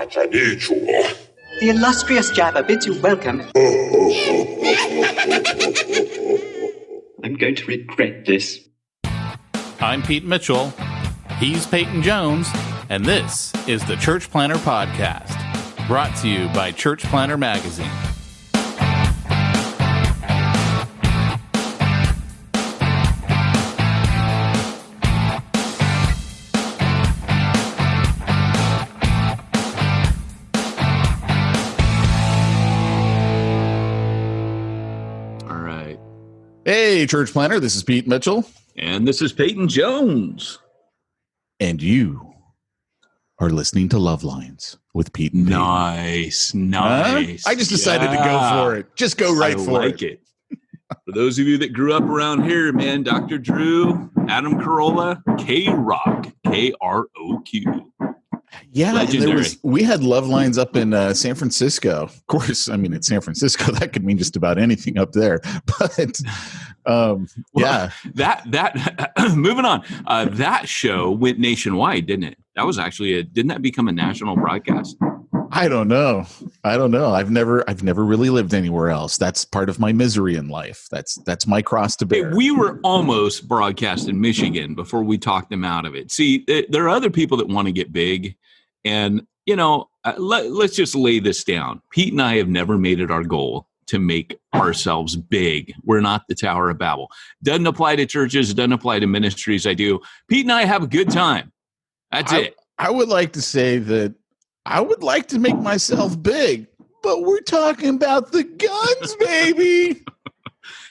The illustrious Jabba bids you welcome. I'm going to regret this. I'm Pete Mitchell. He's Peyton Jones. And this is the Church Planter Podcast, brought to you by Church Planter Magazine. Hey, Church Planter, this is Pete Mitchell. And this is Peyton Jones. And you are listening to Love Lines with Pete and Peyton. Nice. I just decided to go for it. Just go right for it. I like it. For those of you that grew up around here, man, Dr. Drew, Adam Carolla, K-Rock, K-R-O-Q. Yeah, and we had Love Lines up in San Francisco. Of course, I mean, it's San Francisco. That could mean just about anything up there. But yeah. That moving on. That show went nationwide, didn't it? That was actually didn't that become a national broadcast? I don't know. I've never really lived anywhere else. That's part of my misery in life. That's my cross to bear. Hey, we were almost broadcast in Michigan before we talked them out of it. See, there are other people that want to get big, and let's just lay this down. Pete and I have never made it our goal to make ourselves big. We're not the Tower of Babel. Doesn't apply to churches. Doesn't apply to ministries. I do. Pete and I have a good time. That's it. I would like to say that I would like to make myself big, but we're talking about the guns, baby.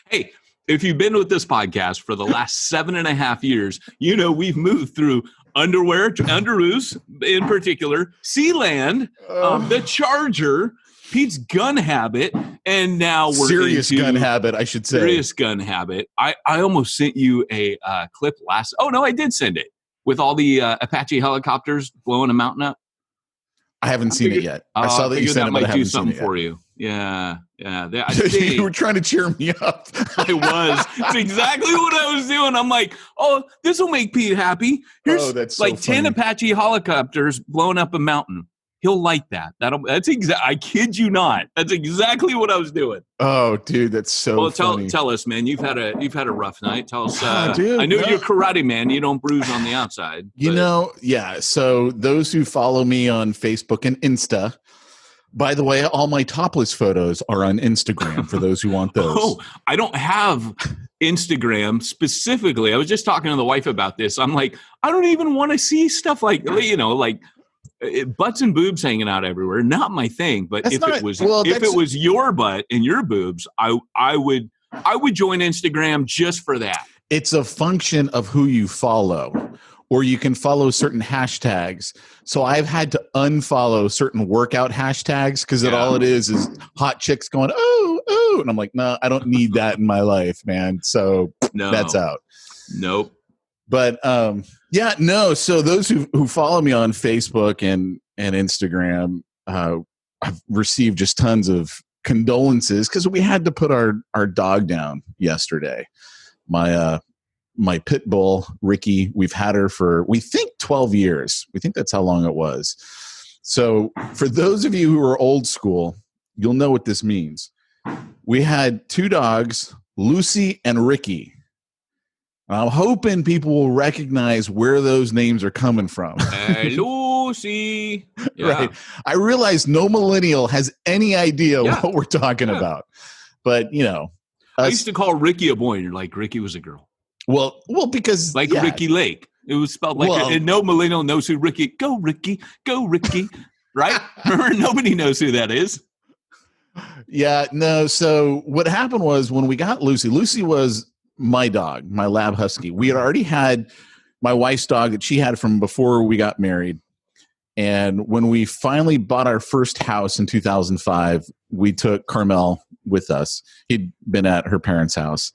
Hey, if you've been with this podcast for the last 7.5 years, you know we've moved through underoos in particular, Sealand, the Charger, Pete's gun habit, and now we're serious gun habit, I should say. Serious gun habit. I almost sent you a clip last. Oh no, I did send it with all the Apache helicopters blowing a mountain up. I haven't seen it yet. I saw that you sent it, but I haven't seen it yet. For you. Yeah. You were trying to cheer me up. I was. It's exactly what I was doing. I'm like, oh, this will make Pete happy. Here's that's like so 10 Apache helicopters blowing up a mountain. He'll like that. I kid you not. That's exactly what I was doing. Oh, dude, that's so funny. Tell us, man. You've had a rough night. Tell us. Dude, I know you're a karate man. You don't bruise on the outside. Yeah. So those who follow me on Facebook and Insta, by the way, all my topless photos are on Instagram for those who want those. Oh, I don't have Instagram specifically. I was just talking to the wife about this. I'm like, I don't even want to see stuff like butts and boobs hanging out everywhere. Not my thing. But if it was your butt and your boobs, I would join Instagram just for that. It's a function of who you follow, or you can follow certain hashtags. So I've had to unfollow certain workout hashtags because all it is hot chicks going, oh, and I'm like, no, I don't need that in my life, man. So that's out. Nope. But so those who follow me on Facebook and Instagram, I've received just tons of condolences because we had to put our dog down yesterday. My pit bull, Riki, we've had her for, we think 12 years. We think that's how long it was. So for those of you who are old school, you'll know what this means. We had 2 dogs, Lucy and Riki. I'm hoping people will recognize where those names are coming from. Lucy. Yeah. Right. I realize no millennial has any idea what we're talking about. But, I used to call Riki a boy, and you're like, Riki was a girl. Well, because... Like Riki Lake. It was spelled like and no millennial knows who Riki... Go, Riki. Go, Riki. Right? Remember, nobody knows who that is. Yeah, no. So what happened was when we got Lucy was my dog, my lab husky. We had already had my wife's dog that she had from before we got married. And when we finally bought our first house in 2005, we took Carmel with us. He'd been at her parents' house.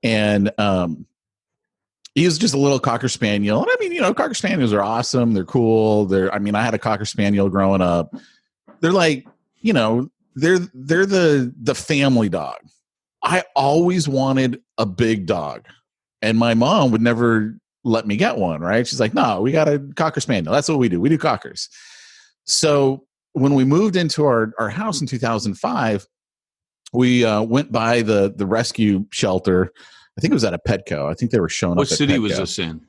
And he was just a little Cocker Spaniel. And I mean, Cocker Spaniels are awesome. They're cool. I had a Cocker Spaniel growing up. They're like, they're the family dog. I always wanted a big dog, and my mom would never let me get one. Right? She's like, "No, we got a Cocker Spaniel. That's what we do. We do Cockers." So when we moved into our house in 2005, we went by the rescue shelter. I think it was at a Petco. I think they were showing What up at city Petco. was this in?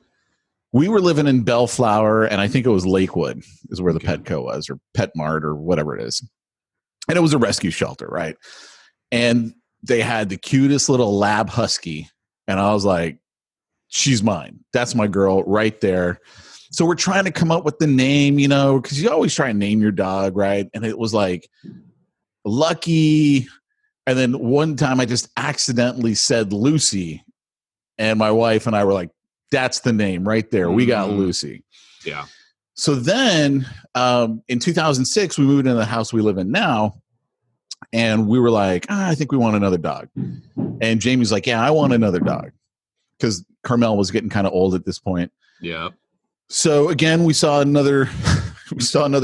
We were living in Bellflower, and I think it was Lakewood is where the Okay. Petco was, or Pet Mart, or whatever it is. And it was a rescue shelter, right? And they had the cutest little lab husky. And I was like, she's mine. That's my girl right there. So we're trying to come up with the name, because you always try and name your dog, right? And it was like Lucky. And then one time I just accidentally said Lucy. And my wife and I were like, that's the name right there. We got Lucy. Yeah. So then in 2006, we moved into the house we live in now. And we were like, I think we want another dog. And Jamie's like, yeah, I want another dog. Because Carmel was getting kind of old at this point. Yeah. So again, we saw another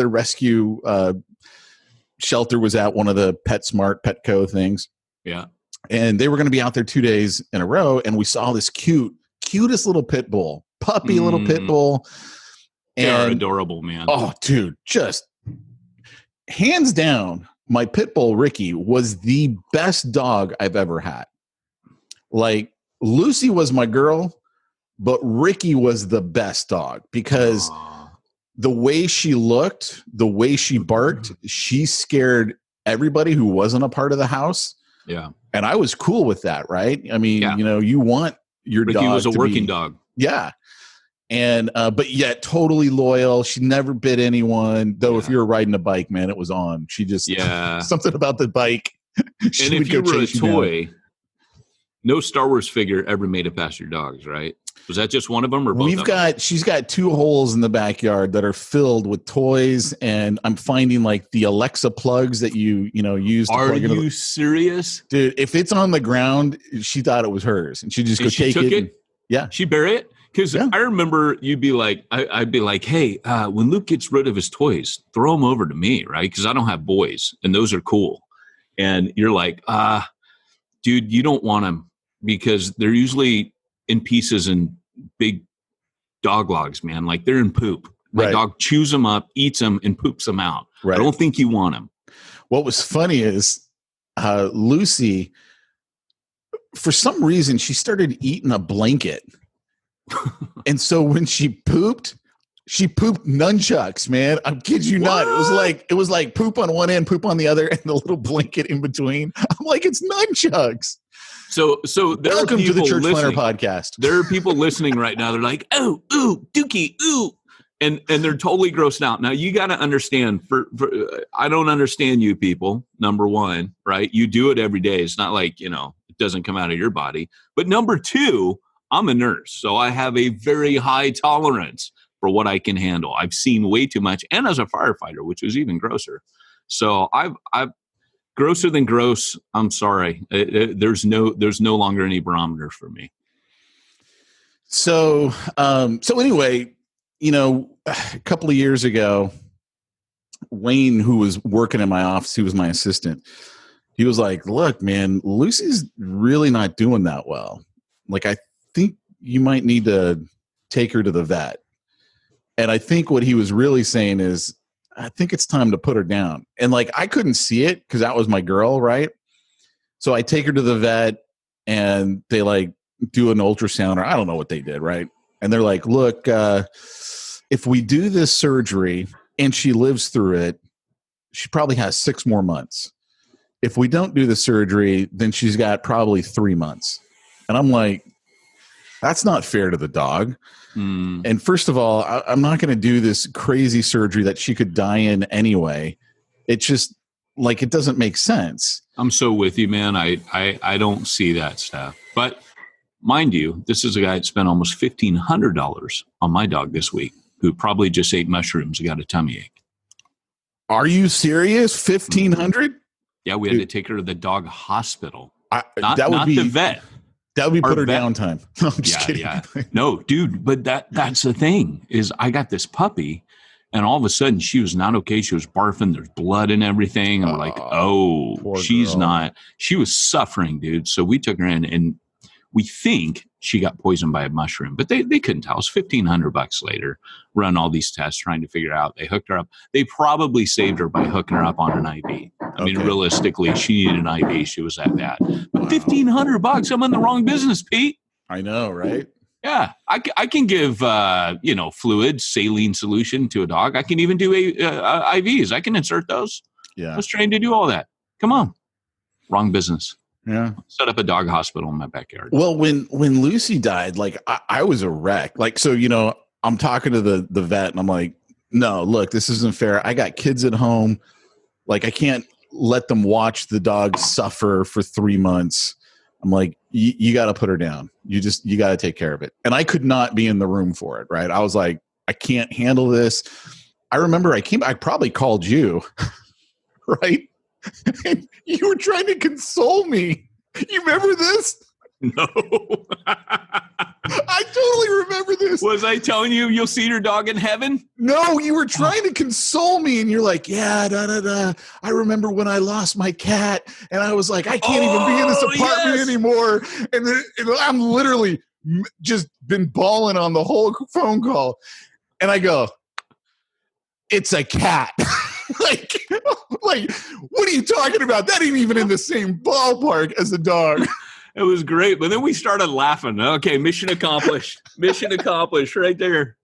rescue shelter was at one of the PetSmart, Petco things. Yeah. And they were going to be out there 2 days in a row. And we saw this cutest little pit bull, puppy little pit bull. They are And adorable, man. oh, dude, just hands down, my pit bull, Riki, was the best dog I've ever had. Like, Lucy was my girl, but Riki was the best dog because the way she looked, the way she barked, she scared everybody who wasn't a part of the house. Yeah. And I was cool with that, right? I mean, you want your Riki dog was a to working be, dog. Yeah. And but yet totally loyal. She never bit anyone. Though if you were riding a bike, man, it was on. She just something about the bike. And if you were a toy, no Star Wars figure ever made it past your dogs, right? Was that just one of them or both? She's got 2 holes in the backyard that are filled with toys, and I'm finding like the Alexa plugs that you use. Are you serious, dude? If it's on the ground, she thought it was hers, and she just go take it. Yeah, she bury it. Because I remember you'd be like, I'd be like, hey, when Luke gets rid of his toys, throw them over to me, right? Because I don't have boys, and those are cool. And you're like, dude, you don't want them because they're usually in pieces and big dog logs, man. Like they're in poop. My dog chews them up, eats them, and poops them out. Right. I don't think you want them. What was funny is Lucy, for some reason, she started eating a blanket. And so when she pooped nunchucks, man. I'm kidding you not. It was like poop on one end, poop on the other, and the little blanket in between. I'm like, it's nunchucks. So welcome to the Church Planner Podcast. There are people listening right now. They're like, oh, ooh, dookie, ooh. And they're totally grossed out. Now you got to understand I don't understand you people. Number one, right? You do it every day. It's not like, it doesn't come out of your body. But number two, I'm a nurse, so I have a very high tolerance for what I can handle. I've seen way too much, and as a firefighter, which was even grosser. So I've grosser than gross. I'm sorry. There's no longer any barometer for me. So anyway, a couple of years ago, Wayne, who was working in my office, he was my assistant. He was like, "Look, man, Lucy's really not doing that well. Like, I think you might need to take her to the vet." And I think what he was really saying is, I think it's time to put her down. And like, I couldn't see it because that was my girl, right? So I take her to the vet and they like do an ultrasound, or I don't know what they did, right? And they're like, look, if we do this surgery and she lives through it, she probably has 6 more months. If we don't do the surgery, then she's got probably 3 months. And I'm like, that's not fair to the dog. And first of all, I'm not going to do this crazy surgery that she could die in anyway. It's just like, it doesn't make sense. I'm so with you, man. I don't see that stuff. But mind you, this is a guy that spent almost $1,500 on my dog this week, who probably just ate mushrooms and got a tummy ache. Are you serious? $1,500? Yeah, we had to take her to the dog hospital. Not the vet. That would be put her downtime. No, I'm just kidding. Yeah. No, dude, but that's the thing is I got this puppy and all of a sudden she was not okay. She was barfing. There's blood and everything. I'm like, oh, she's girl. Not. She was suffering, dude. So we took her in and We think she got poisoned by a mushroom, but they couldn't tell us. $1,500 later, run all these tests trying to figure out. They hooked her up. They probably saved her by hooking her up on an IV. I mean, realistically, she needed an IV. She was that bad. But $1,500, I'm in the wrong business, Pete. I know, right? Yeah, I can give fluid saline solution to a dog. I can even do IVs. I can insert those. Yeah, I was trained to do all that. Come on, wrong business. Yeah, set up a dog hospital in my backyard. Well, when Lucy died, like I was a wreck. Like, so I'm talking to the vet, and I'm like, no, look, this isn't fair. I got kids at home. Like, I can't let them watch the dog suffer for 3 months. I'm like, you got to put her down. You got to take care of it. And I could not be in the room for it. Right. I was like, I can't handle this. I remember I probably called you, right? And you were trying to console me. You remember this? No. I totally remember this. Was I telling you you'll see your dog in heaven? No, you were trying to console me, and you're like, yeah, I remember when I lost my cat, and I was like, I can't even be in this apartment anymore. And I'm literally just been bawling on the whole phone call. And I go, it's a cat. like, what are you talking about? That ain't even in the same ballpark as a dog. It was great, but then we started laughing. Okay, mission accomplished. Mission accomplished right there.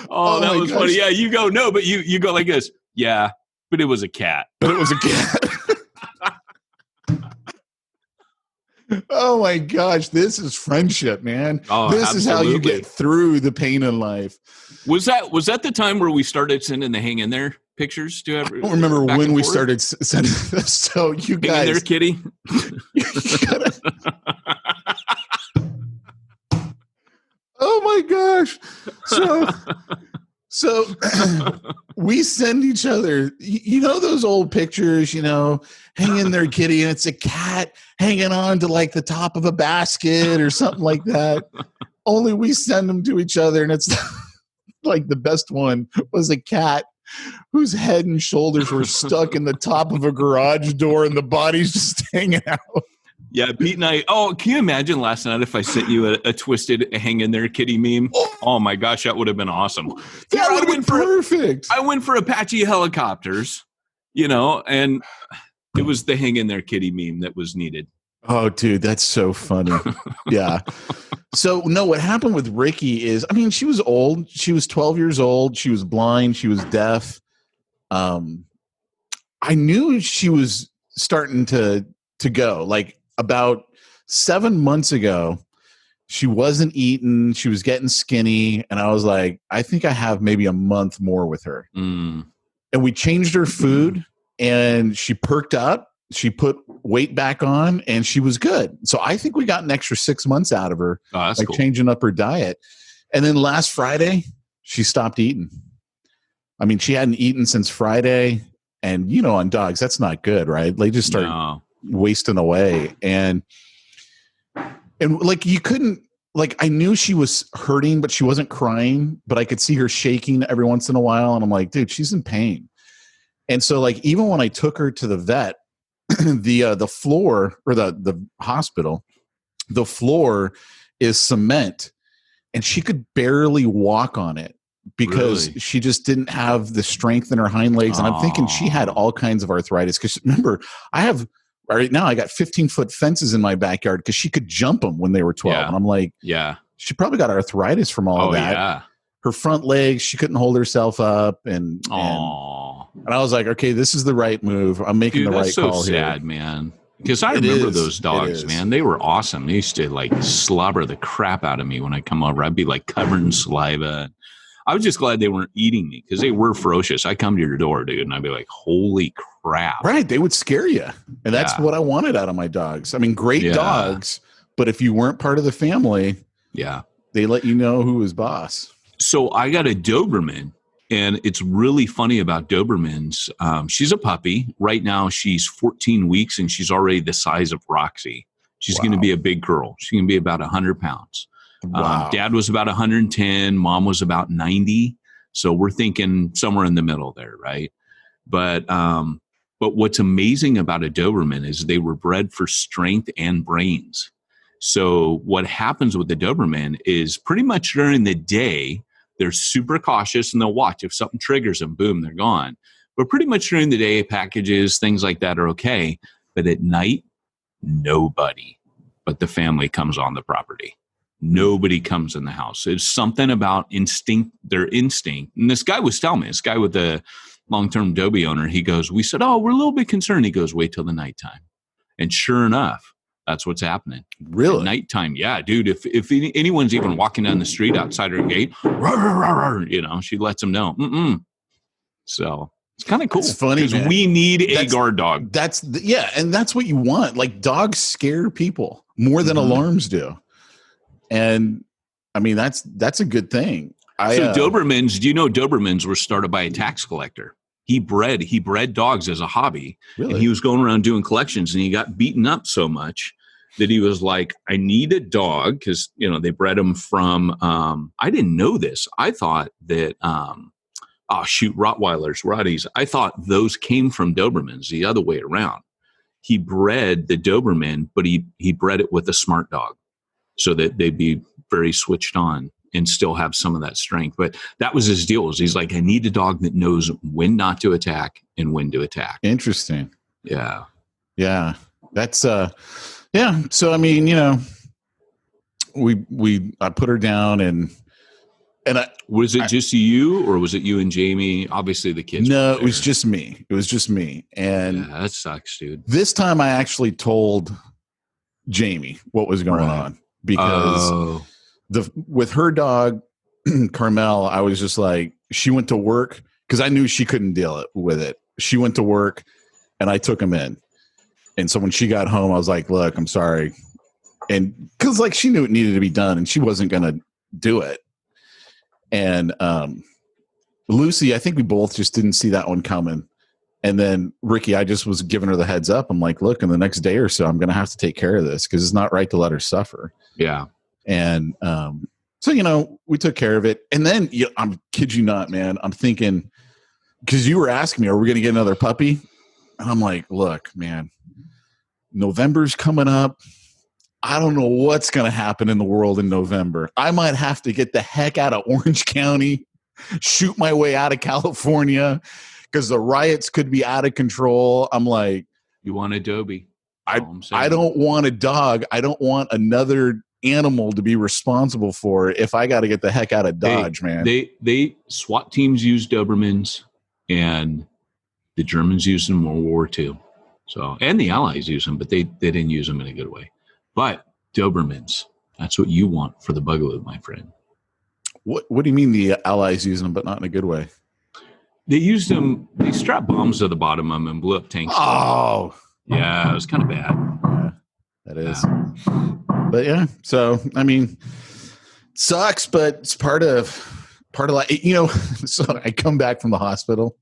Oh, that was funny. Yeah, you go, no, but you go like this. Yeah, but it was a cat. But it was a cat. Oh my gosh, this is friendship, man. Oh, this is how you get through the pain in life. Was that the time where we started sending the hang in there pictures to everyone? I don't remember when we started sending this. So you guys, hang in there, kitty. Oh my gosh! So we send each other. Those old pictures. Hang in there, kitty, and it's a cat hanging on to like the top of a basket or something like that. Only we send them to each other, and it's like the best one was a cat whose head and shoulders were stuck in the top of a garage door and the body's just hanging out. Yeah, Pete and I. Oh, can you imagine last night if I sent you a twisted hang in there kitty meme? Oh my gosh, that would have been awesome. That would have been perfect. I went for Apache helicopters, and it was the hang in there kitty meme that was needed. Oh, dude, that's so funny. Yeah. So, no, what happened with Riki is, she was old. She was 12 years old. She was blind. She was deaf. I knew she was starting to go. Like about 7 months ago, she wasn't eating. She was getting skinny. And I was like, I think I have maybe a month more with her. Mm. And we changed her food and she perked up. She put weight back on and she was good. So I think we got an extra 6 months out of her, that's cool. Changing up her diet. And then last Friday, she stopped eating. She hadn't eaten since Friday. And, on dogs, that's not good, right? They just start wasting away. And like you couldn't, like I knew she was hurting, but she wasn't crying. But I could see her shaking every once in a while. And I'm like, dude, she's in pain. And so like even when I took her to the vet, the floor or the hospital, the floor is cement and she could barely walk on it because she just didn't have the strength in her hind legs. And I'm thinking she had all kinds of arthritis. Because remember, right now I got 15-foot fences in my backyard because she could jump them when they were 12. Yeah. And I'm like, she probably got arthritis from all of that. Yeah. Her front legs, she couldn't hold herself up. And I was like, okay, this is the right move. I'm making the right call here. That's so sad, man. Because I remember those dogs, man. They were awesome. They used to like slobber the crap out of me when I come over. I'd be like covered in saliva. I was just glad they weren't eating me because they were ferocious. I come to your door, dude, and I'd be like, holy crap. Right. They would scare you. And that's what I wanted out of my dogs. Great dogs, but if you weren't part of the family, they let you know who was boss. So I got a Doberman. And it's really funny about Dobermans. She's a puppy. Right now, she's 14 weeks, and she's already the size of Roxy. She's going to be a big girl. She's going to be about 100 pounds. Wow. Dad was about 110. Mom was about 90. So we're thinking somewhere in the middle there, right? But what's amazing about a Doberman is they were bred for strength and brains. So what happens with the Doberman is pretty much during the day, they're super cautious and they'll watch. If something triggers them, boom, they're gone. But pretty much during the day, packages, things like that are okay. But at night, nobody but the family comes on the property. Nobody comes in the house. It's something about their instinct. And this guy was telling me, this guy with the long-term Dobie owner, he goes, we said, oh, we're a little bit concerned. He goes, wait till the nighttime. And sure enough, that's what's happening. Really? At nighttime. Yeah, dude. If anyone's even walking down the street outside her gate, she lets them know. So it's kind of cool. It's funny because we need a guard dog. And that's what you want. Like, dogs scare people more than alarms do. And I mean, that's a good thing. Dobermans, do you know Dobermans were started by a tax collector? He bred dogs as a hobby. Really? And he was going around doing collections, and he got beaten up so much that he was like, I need a dog, because they bred them from I didn't know this. I thought that Rottweilers, Rotties. I thought those came from Dobermans the other way around. He bred the Doberman, but he bred it with a smart dog so that they'd be very switched on and still have some of that strength. But that was his deal. He's like, I need a dog that knows when not to attack and when to attack. Interesting. Yeah. Yeah. That's yeah. So I mean, I put her down and was it just you, or was it you and Jamie? Obviously the kids. No, it was just me. And yeah, that sucks, dude. This time I actually told Jamie what was going on, because with her dog, Carmel, I was just like, she went to work because I knew she couldn't deal with it. She went to work and I took him in. And so when she got home, I was like, look, I'm sorry. And because she knew it needed to be done and she wasn't going to do it. And Lucy, I think we both just didn't see that one coming. And then Riki, I just was giving her the heads up. I'm like, look, in the next day or so, I'm going to have to take care of this because it's not right to let her suffer. Yeah. And so, we took care of it. And then I'm kid you not, man, I'm thinking, because you were asking me, are we going to get another puppy? And I'm like, look, man, November's coming up. I don't know what's going to happen in the world in November. I might have to get the heck out of Orange County, shoot my way out of California, because the riots could be out of control. I'm like, you want a Dobie? I don't want a dog. I don't want another animal to be responsible for it if I got to get the heck out of Dodge, man. They SWAT teams use Dobermans, and the Germans used them in World War II. So, and the Allies use them, but they didn't use them in a good way. But Dobermans, that's what you want for the Bugaloo, my friend. What do you mean the Allies use them, but not in a good way? They used them. They strapped bombs to the bottom of them and blew up tanks. Oh, yeah, it was kind of bad. Yeah, that is. Yeah. But yeah, so I mean, sucks, but it's part of life. So I come back from the hospital,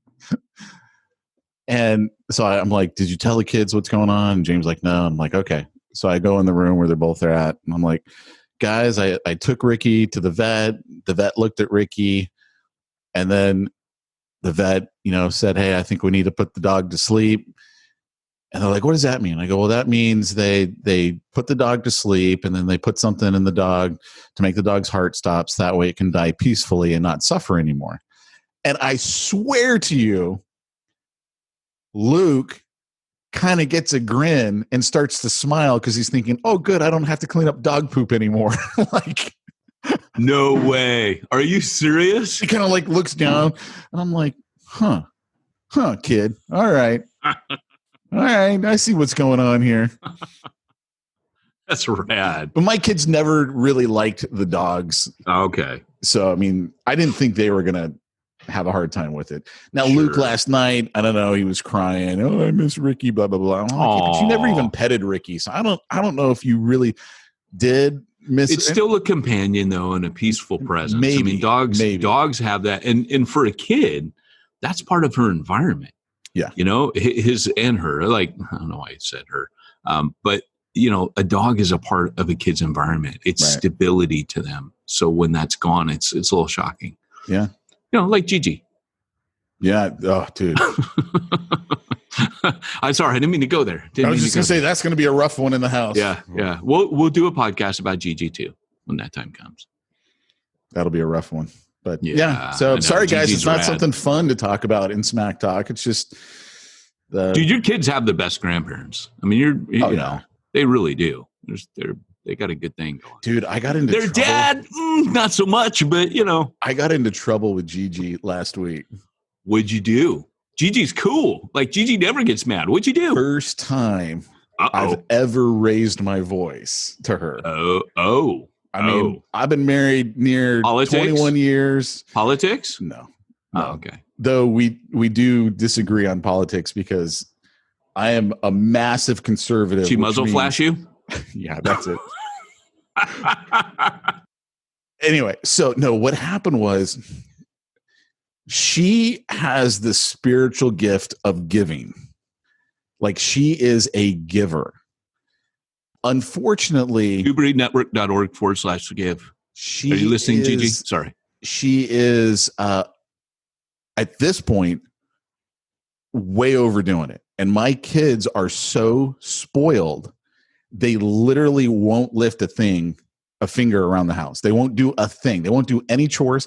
and so I'm like, "Did you tell the kids what's going on?" And James like, "No." I'm like, "Okay." So I go in the room where they're both at, and I'm like, "Guys, I took Riki to the vet. The vet looked at Riki, and then the vet, said, 'Hey, I think we need to put the dog to sleep.'" And they're like, "What does that mean?" I go, "Well, that means they put the dog to sleep, and then they put something in the dog to make the dog's heart stop, so that way it can die peacefully and not suffer anymore." And I swear to you, Luke kind of gets a grin and starts to smile because he's thinking, "Oh, good, I don't have to clean up dog poop anymore." Like, no way. Are you serious? He kind of looks down, and I'm like, huh, kid. All right. All right. I see what's going on here. That's rad. But my kids never really liked the dogs. Okay. So, I mean, I didn't think they were going to have a hard time with it. Now, sure. Luke last night, I don't know, he was crying. "Oh, I miss Riki, blah, blah, blah." But you never even petted Riki. So I don't know if you really did miss It's still a companion, though, and a peaceful presence. Maybe. I mean, dogs have that. And for a kid, that's part of her environment. Yeah. His and her, I don't know why I said her. But, a dog is a part of a kid's environment. It's right. Stability to them. So when that's gone, it's a little shocking. Yeah. Like Gigi. Yeah. Oh, dude. I'm sorry, I didn't mean to go there. I was just going to say that's going to be a rough one in the house. Yeah. We'll do a podcast about Gigi too when that time comes. That'll be a rough one. But yeah, so sorry guys, Gigi's it's not rad. Something fun to talk about in Smack Talk. It's just dude, your kids have the best grandparents. I mean, you know, they really do. They got a good thing going. Dude, I got into their trouble. Dad, not so much, but you know, I got into trouble with Gigi last week. What'd you do? Gigi's cool. Like Gigi never gets mad. What'd you do? First time I've ever raised my voice to her. I mean, I've been married near 21 years. Politics? No. Okay. Though we do disagree on politics because I am a massive conservative. She muzzle flash you? Yeah, that's it. Anyway, so no, what happened was she has the spiritual gift of giving. Like she is a giver. Unfortunately, NewBreedNetwork.org/give. Are you listening, Gigi? Sorry. She is at this point way overdoing it. And my kids are so spoiled, they literally won't lift a finger around the house. They won't do a thing. They won't do any chores.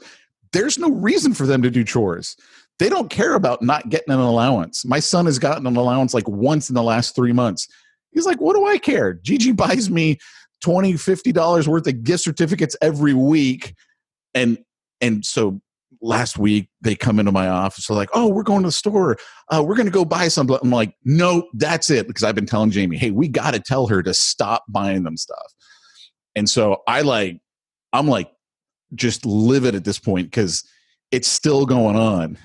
There's no reason for them to do chores. They don't care about not getting an allowance. My son has gotten an allowance like once in the last 3 months. He's like, what do I care? Gigi buys me $20, $50 worth of gift certificates every week. And so last week they come into my office. They're like, oh, we're going to the store. We're going to go buy something. I'm like, no, that's it. Because I've been telling Jamie, hey, we got to tell her to stop buying them stuff. And so I'm like just livid at this point because it's still going on.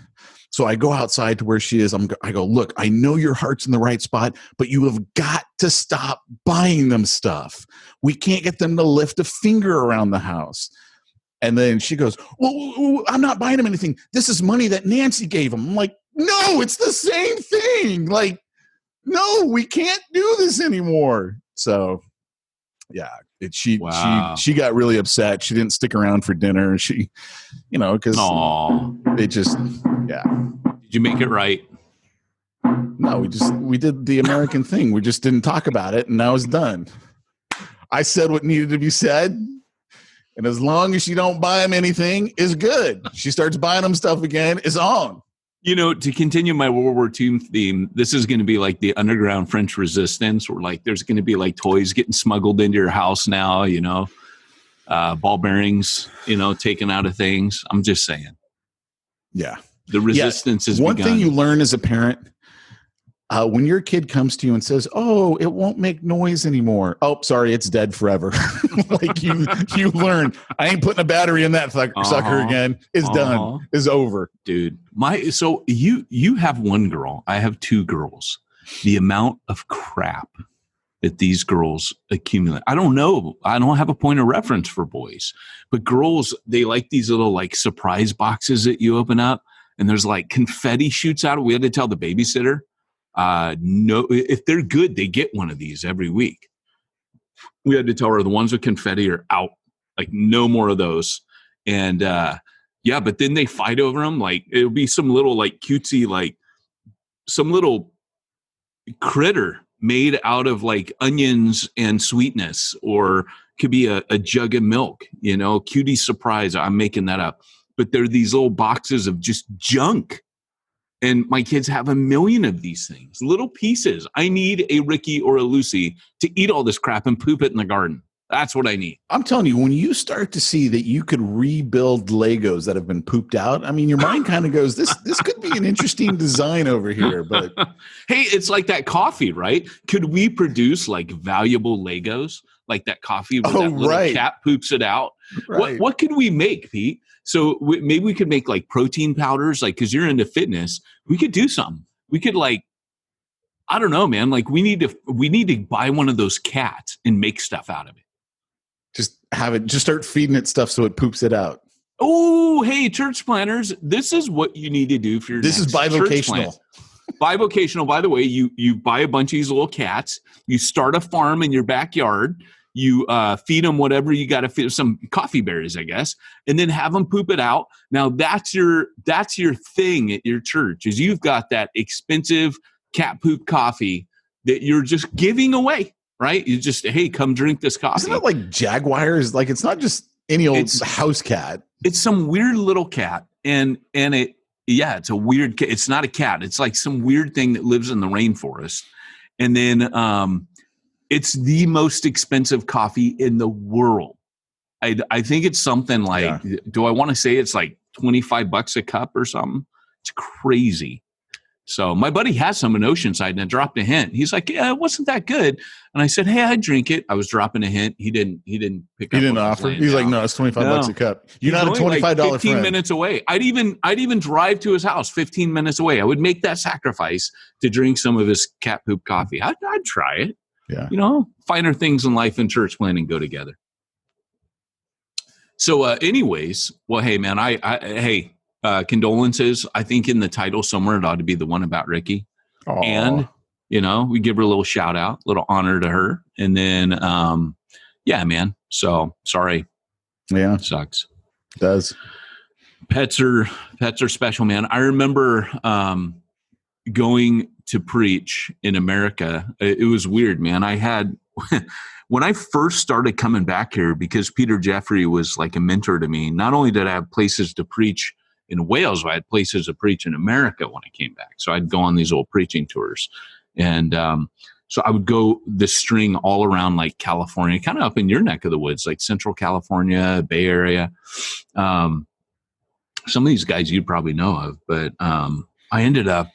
So I go outside to where she is. I go, look, I know your heart's in the right spot, but you have got to stop buying them stuff. We can't get them to lift a finger around the house. And then she goes, well, I'm not buying them anything. This is money that Nancy gave them. I'm like, no, it's the same thing. Like, no, we can't do this anymore. So yeah, she got really upset. She didn't stick around for dinner. She, because it just, yeah. Did you make it right? No, we did the American thing. We just didn't talk about it, and now it's done. I said what needed to be said, and as long as she don't buy them anything, is good. She starts buying them stuff again, it's on. To continue my World War II theme, this is going to be like the underground French resistance, where like there's going to be like toys getting smuggled into your house now, ball bearings, taken out of things. I'm just saying. Yeah. The resistance is one begun. thing you learn as a parent, when your kid comes to you and says, oh, it won't make noise anymore. Oh, sorry, it's dead forever. Like you learn, I ain't putting a battery in that sucker again. It's done. It's over. Dude, so you have one girl. I have two girls. The amount of crap that these girls accumulate. I don't know. I don't have a point of reference for boys. But girls, they like these little like surprise boxes that you open up. And there's like confetti shoots out. We had to tell the babysitter, no, if they're good, they get one of these every week. We had to tell her the ones with confetti are out, like no more of those. And but then they fight over them. Like it'll be some little like cutesy, like some little critter made out of like onions and sweetness, or could be a jug of milk, cutie surprise. I'm making that up. But they're these little boxes of just junk. And my kids have a million of these things, little pieces. I need a Riki or a Lucy to eat all this crap and poop it in the garden. That's what I need. I'm telling you, when you start to see that you could rebuild Legos that have been pooped out, I mean, your mind kind of goes, this could be an interesting design over here. But hey, it's like that coffee, right? Could we produce like valuable Legos, like that coffee where that little cat poops it out? Right. What could we make, Pete? So maybe we could make like protein powders, like, because you're into fitness. We could do something. We could like, I don't know, man. Like we need to buy one of those cats and make stuff out of it. Just start feeding it stuff so it poops it out. Oh, hey, church planners, this is what you need to do for your This is bivocational. Bivocational, by the way, you buy a bunch of these little cats, you start a farm in your backyard, you feed them whatever you got to feed, some coffee berries, I guess, and then have them poop it out. Now that's your thing at your church, is you've got that expensive cat poop coffee that you're just giving away, right? You just, hey, come drink this coffee. Isn't it like Jaguars? Like, it's not just any old house cat. It's some weird little cat, and it's a weird cat. It's not a cat. It's like some weird thing that lives in the rainforest. And then it's the most expensive coffee in the world. I think it's something like, do I want to say it's like $25 a cup or something? It's crazy. So my buddy has some in Oceanside, and I dropped a hint. He's like, yeah, it wasn't that good. And I said, hey, I'd drink it. I was dropping a hint. He didn't pick up. He didn't offer. He's like, no, it's $25 a cup. You're not a $25 like 15 friend. minutes away. I'd even drive to his house 15 minutes away. I would make that sacrifice to drink some of his cat poop coffee. I'd try it. Yeah. You know, finer things in life and church planning go together. So anyways, well, hey, man, condolences. I think in the title somewhere it ought to be the one about Riki. Aww. And, you know, we give her a little shout out, a little honor to her. And then, yeah, man. So sorry. Yeah. It sucks. It does. Pets are special, man. I remember going to preach in America. It was weird, man. I had... When I first started coming back here, because Peter Jeffrey was like a mentor to me, not only did I have places to preach in Wales, but I had places to preach in America when I came back. So I'd go on these old preaching tours. And so I would go this string all around like California, kind of up in your neck of the woods, like Central California, Bay Area. Some of these guys you'd probably know of, but I ended up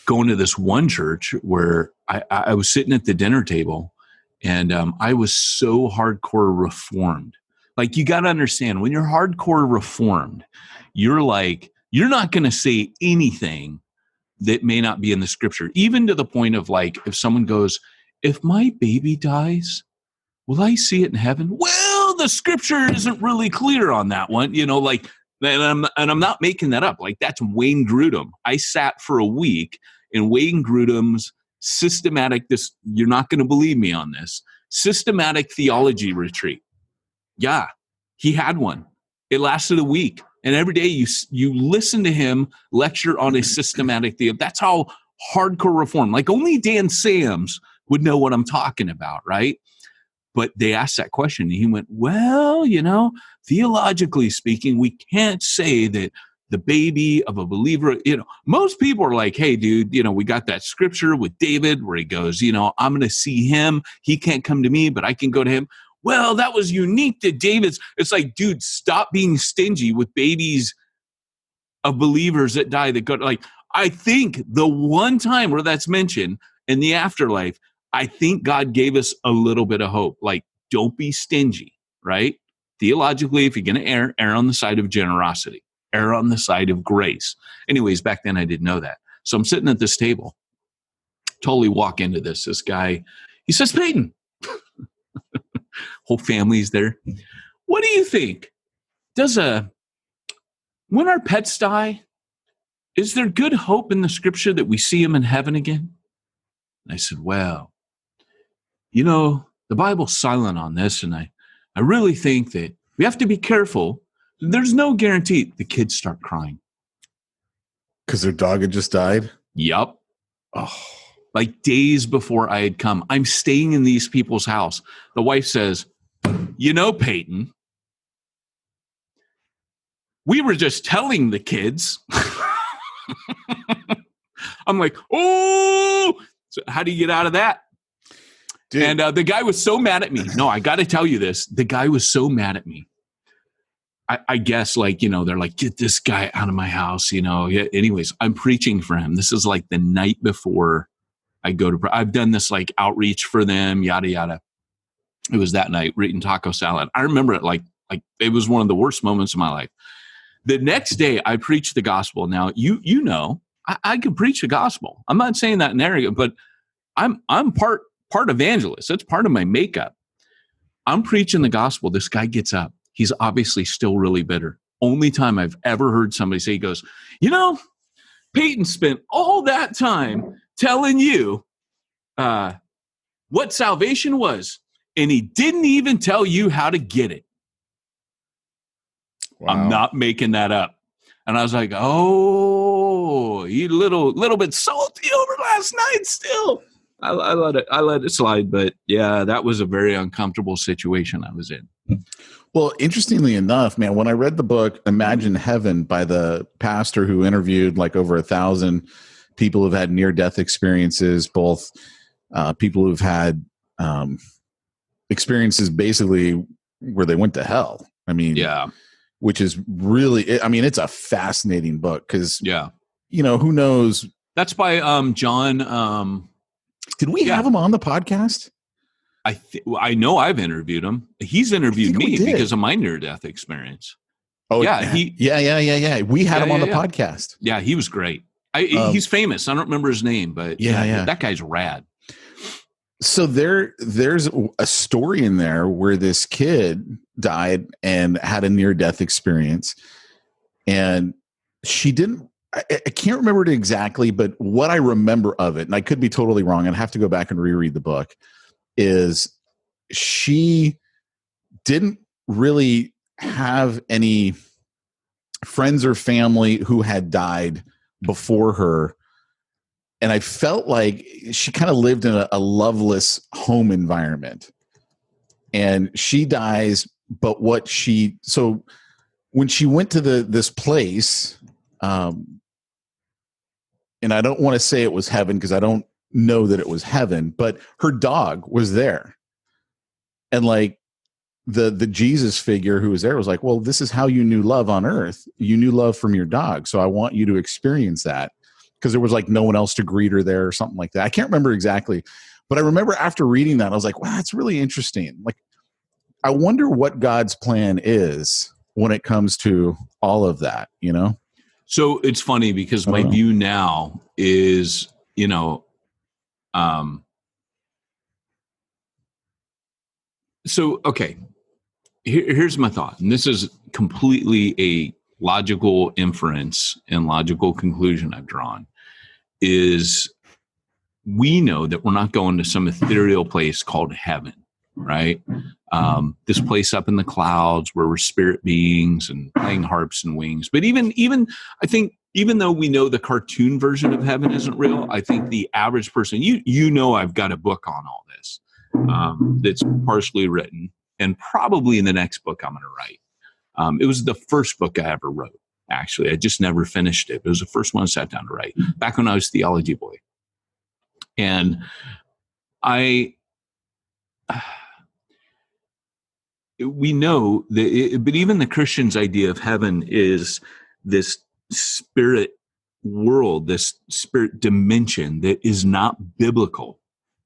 going to this one church where I was sitting at the dinner table. And I was so hardcore reformed. Like, you got to understand, when you're hardcore reformed, you're not going to say anything that may not be in the scripture, even to the point of like, if someone goes, if my baby dies, will I see it in heaven? Well, the scripture isn't really clear on that one, you know, like, and I'm not making that up. Like, that's Wayne Grudem. I sat for a week in Wayne Grudem's systematic, you're not going to believe me on this, systematic theology retreat. Yeah, he had one. It lasted a week. And every day you listen to him lecture on a systematic theology. That's how hardcore reform, like only Dan Sams would know what I'm talking about, right? But they asked that question and he went, well, you know, theologically speaking, we can't say that the baby of a believer, you know, most people are like, hey, dude, you know, we got that scripture with David where he goes, you know, I'm going to see him. He can't come to me, but I can go to him. Well, that was unique to David's. It's like, dude, stop being stingy with babies of believers that die that go to, like, I think the one time where that's mentioned in the afterlife, I think God gave us a little bit of hope. Like, don't be stingy, right? Theologically, if you're going to err on the side of generosity. Err on the side of grace. Anyways, back then I didn't know that. So I'm sitting at this table, totally walk into this guy, he says, Peyton, whole family's there. What do you think? When our pets die, is there good hope in the scripture that we see them in heaven again? And I said, well, you know, the Bible's silent on this. And I really think that we have to be careful. There's no guarantee. The kids start crying. Because their dog had just died? Yep. Oh. Like days before I had come. I'm staying in these people's house. The wife says, you know, Peyton, we were just telling the kids. I'm like, oh, so how do you get out of that? Dude. And the guy was so mad at me. No, I got to tell you this. The guy was so mad at me. I guess, like, you know, they're like, get this guy out of my house, you know. Yeah, anyways, I'm preaching for him. This is like the night before I go to, I've done this like outreach for them, yada, yada. It was that night, eating taco salad. I remember it like it was one of the worst moments of my life. The next day I preached the gospel. Now, you know, I could preach the gospel. I'm not saying that in arrogant, but I'm part evangelist. That's part of my makeup. I'm preaching the gospel. This guy gets up. He's obviously still really bitter. Only time I've ever heard somebody say, he goes, you know, Peyton spent all that time telling you what salvation was, and he didn't even tell you how to get it. Wow. I'm not making that up. And I was like, oh, oh, you little bit salty over last night still. I let it slide, but yeah, that was a very uncomfortable situation I was in. Well, interestingly enough, man, when I read the book Imagine Heaven by the pastor who interviewed like over 1,000 people who've had near-death experiences, both people who've had experiences basically where they went to hell. I mean, Yeah. Which is really, I mean, it's a fascinating book because, Yeah. you know, who knows? That's by John. Did we have him on the podcast? I know I've interviewed him. He's interviewed me because of my near-death experience. Oh, yeah. Yeah. We had him on the podcast. Yeah, he was great. He's famous. I don't remember his name, but that guy's rad. So there's a story in there where this kid died and had a near-death experience, and she didn't. I can't remember it exactly, but what I remember of it, and I could be totally wrong, I'd have to go back and reread the book, is she didn't really have any friends or family who had died before her. And I felt like she kind of lived in a loveless home environment. And she dies, but so when she went to this place, and I don't want to say it was heaven because I don't know that it was heaven, but her dog was there. And like the Jesus figure who was there was like, well, this is how you knew love on earth. You knew love from your dog. So I want you to experience that. Because there was like no one else to greet her there or something like that. I can't remember exactly. But I remember after reading that, I was like, wow, that's really interesting. Like, I wonder what God's plan is when it comes to all of that, you know? So it's funny because my view now is, okay, here's my thought. And this is completely a logical inference and logical conclusion I've drawn, is we know that we're not going to some ethereal place called heaven, right? This place up in the clouds where we're spirit beings and playing harps and wings. But even I think, even though we know the cartoon version of heaven isn't real, I think the average person, I've got a book on all this that's partially written, and probably in the next book I'm going to write. It was the first book I ever wrote, actually. I just never finished it. It was the first one I sat down to write back when I was a theology boy. And we know that, but even the Christian's idea of heaven is this spirit world, this spirit dimension that is not biblical,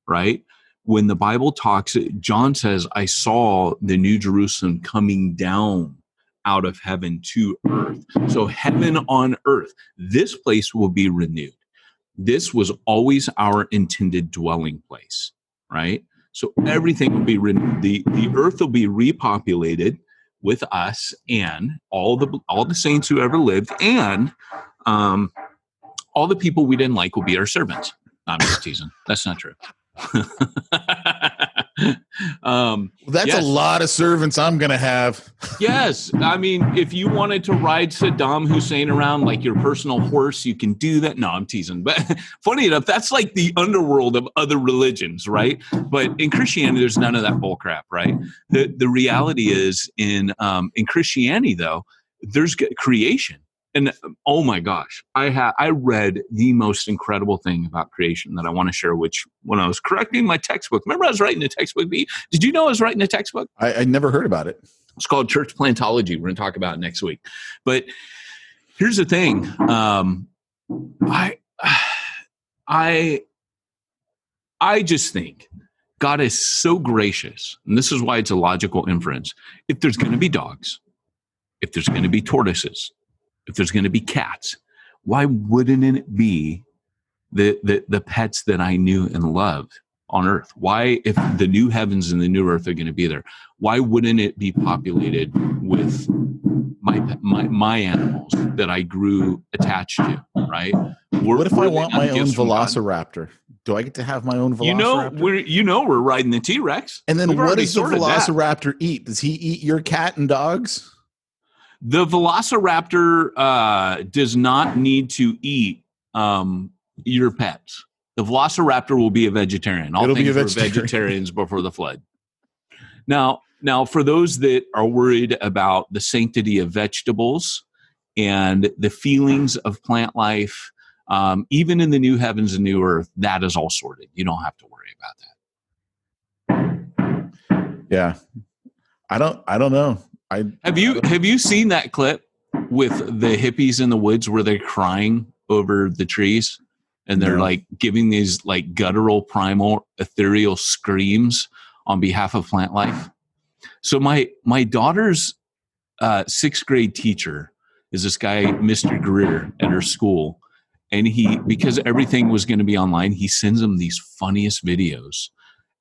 right? When the Bible talks, John says, I saw the New Jerusalem coming down out of heaven to earth. So heaven on earth, this place will be renewed. This was always our intended dwelling place, right? So everything will be renewed. The earth will be repopulated with us and all the saints who ever lived, and all the people we didn't like will be our servants. No, I'm just teasing. That's not true. That's a lot of servants I'm gonna have. Yes, I mean, if you wanted to ride Saddam Hussein around like your personal horse, you can do that. No, I'm teasing. But funny enough, that's like the underworld of other religions, right? But in Christianity, there's none of that bull crap, right? The reality is in Christianity, though, there's creation. And oh my gosh, I read the most incredible thing about creation that I want to share, which when I was correcting my textbook, remember I was writing a textbook, B? Did you know I was writing a textbook? I never heard about it. It's called Church Plantology. We're going to talk about it next week. But here's the thing. I just think God is so gracious, and this is why it's a logical inference. If there's going to be dogs, if there's going to be tortoises, if there's going to be cats, why wouldn't it be the pets that I knew and loved on earth? Why, if the new heavens and the new earth are going to be there, why wouldn't it be populated with my animals that I grew attached to, right? What if I want my own velociraptor? Do I get to have my own velociraptor? We're riding the T-Rex. And then what does the velociraptor eat? Does he eat your cat and dogs? The velociraptor does not need to eat your pets. The velociraptor will be a vegetarian. All It'll be things a were vegetarian. vegetarians before the flood. Now, for those that are worried about the sanctity of vegetables and the feelings of plant life, even in the new heavens and new earth, that is all sorted. You don't have to worry about that. Yeah. I don't know. Have you seen that clip with the hippies in the woods where they're crying over the trees and they're like giving these like guttural, primal, ethereal screams on behalf of plant life? So my daughter's sixth grade teacher is this guy, Mr. Greer, at her school. And because everything was going to be online, he sends them these funniest videos.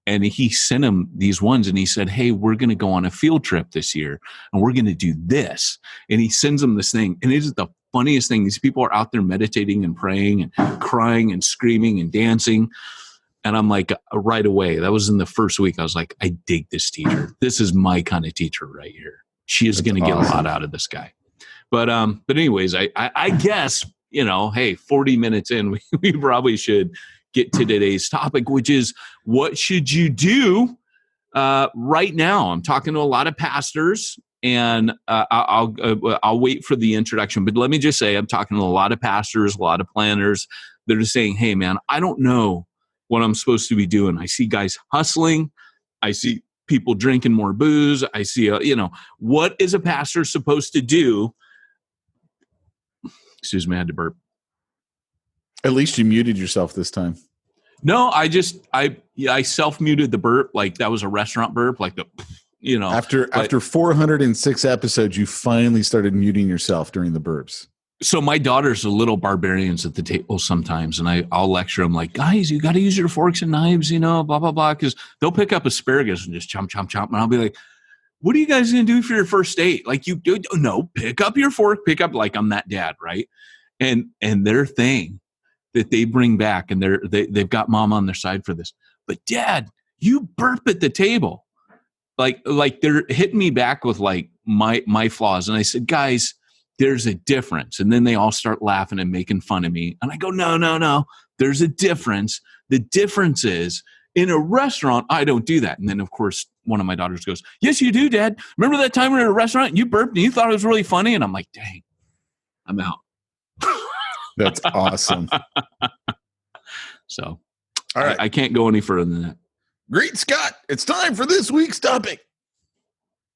And he sent him these ones and he said, hey, we're going to go on a field trip this year and we're going to do this. And he sends them this thing. And it is the funniest thing. These people are out there meditating and praying and crying and screaming and dancing. And I'm like, right away, that was in the first week. I was like, I dig this teacher. This is my kind of teacher right here. She is going to get a lot out of this guy. But anyways, I guess, hey, 40 minutes in, we probably should get to today's topic, which is what should you do right now? I'm talking to a lot of pastors, and I'll wait for the introduction. But let me just say, I'm talking to a lot of pastors, a lot of planners that are saying, hey, man, I don't know what I'm supposed to be doing. I see guys hustling. I see people drinking more booze. I see, what is a pastor supposed to do? Excuse me, I had to burp. At least you muted yourself this time. No, I self-muted the burp. Like that was a restaurant burp, like the, After 406 episodes, you finally started muting yourself during the burps. So my daughter's a little barbarians at the table sometimes, and I'll lecture them like, guys, you got to use your forks and knives, blah, blah, blah, because they'll pick up asparagus and just chomp, chomp, chomp. And I'll be like, what are you guys going to do for your first date? Like you do, no, pick up your fork, like I'm that dad, right? And their thing that they bring back, and they've got mom on their side for this. But dad, you burp at the table. Like they're hitting me back with like my flaws. And I said, guys, there's a difference. And then they all start laughing and making fun of me. And I go, no, there's a difference. The difference is in a restaurant, I don't do that. And then of course, one of my daughters goes, yes, you do, Dad. Remember that time we were at a restaurant and you burped and you thought it was really funny? And I'm like, dang, I'm out. That's awesome. So, all right. I can't go any further than that. Great, Scott. It's time for this week's topic.